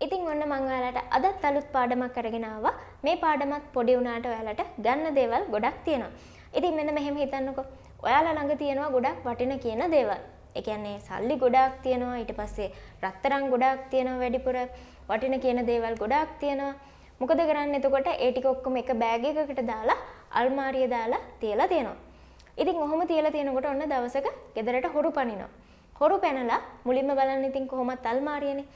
ඉතින් ඔන්න මම ඔයාලට අදත් අලුත් පාඩමක් අරගෙන ආවා. මේ පාඩමත් පොඩි වුණාට ඔයාලට ගන්න දේවල් ගොඩක් තියෙනවා. ඉතින් මෙන්න මෙහෙම හිතන්නකෝ. ඔයාලා ළඟ තියෙනවා ගොඩක් වටින කියන දේවල්. ඒ කියන්නේ සල්ලි ගොඩාක් තියෙනවා. ඊට පස්සේ රත්තරන් ගොඩාක් තියෙනවා වැඩිපුර. වටින කියන දේවල් ගොඩාක් තියෙනවා. මොකද කරන්නේ එතකොට ඒ ටික ඔක්කොම එක බෑග් එකකට දාලා අල්මාරිය දාලා තියලා තියෙනවා. ඉතින් ඔහොම තියලා තියෙනකොට ඔන්න දවසක ගෙදරට හොරු පනිනවා. හොරු පැනලා මුලින්ම බලන්න ඉතින් කොහොමත් අල්මාරියනේ.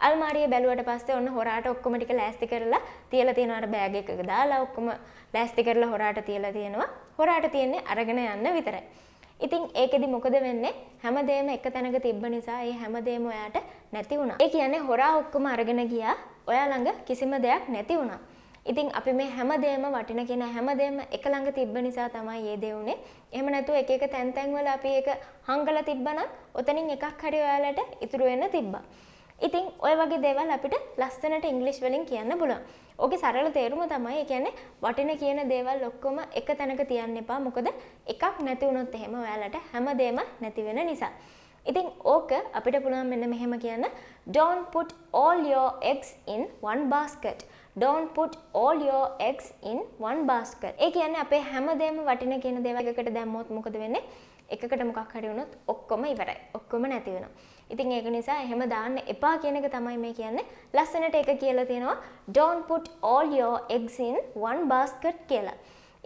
අල්මාරිය බැලුවට පස්සේ ඔන්න හොරාට ඔක්කොම ටික ලෑස්ති කරලා තියලා තියෙනවා අර බෑග් එකක දාලා ඔක්කොම ලෑස්ති කරලා හොරාට තියලා තියෙනවා. හොරාට තියන්නේ අරගෙන යන්න විතරයි. ඉතින් ඒකෙදි මොකද වෙන්නේ? හැමදේම එක තැනක තිබ්බ නිසා ඒ හැමදේම ඔයාට නැති වුණා. ඒ කියන්නේ හොරා ඔක්කොම අරගෙන ගියා. ඔයා ළඟ කිසිම දෙයක් නැති වුණා. ඉතින් අපි මේ හැමදේම වටින කියන හැමදේම එක ළඟ තිබ්බ නිසා තමයි මේ දේ උනේ. එහෙම නැතුව එක එක තැන් වල අපි ඒක හංගලා තිබ්බනම් ඔතනින් එකක් හරි ඔයාලට ඉතුරු වෙන්න තිබ්බා. ඉතින් ඔය වගේ දේවල් අපිට ලස්සනට ඉංග්‍රීසි වලින් කියන්න පුළුවන්. ඕකේ සරල තේරුම තමයි ඒ කියන්නේ වටින කියන දේවල් ඔක්කොම එක තැනක තියන්න එපා. මොකද එකක් නැති වුණොත් එහෙම ඔයාලට හැමදේම නැති වෙන නිසා. ඉතින් ඕක අපිට පුළුවන් මෙන්න මෙහෙම කියන්න. Don't put all your eggs in one basket. Don't put all your eggs in one basket. ඒ කියන්නේ අපේ හැමදේම වටින කියන දේවල් එකකට දැම්මොත් මොකද වෙන්නේ? එකකට මොකක් හරි වුණොත් ඔක්කොම ඉවරයි. ඔක්කොම නැති වෙනවා. ඉතින් ඒක නිසා එහෙම දාන්න එපා කියන එක තමයි මේ කියන්නේ. ලස්සනට ඒක කියලා තියෙනවා don't put all your eggs in one basket කියලා.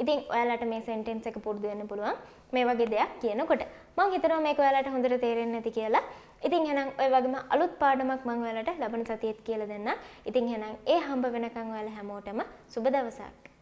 ඉතින් ඔයාලට මේ sentence එක පුරුදු වෙන්න පුළුවන් මේ වගේ දෙයක් කියනකොට. මම හිතනවා මේක ඔයාලට හොඳට තේරෙන්නේ නැති කියලා. ඉතින් එහෙනම් ඔය වගේම අලුත් පාඩමක් මම ඔයාලට ලබන සතියේත් කියලා දෙන්නම්. ඉතින් එහෙනම් ඒ හම්බ වෙනකන් ඔයාලා හැමෝටම සුබ දවසක්.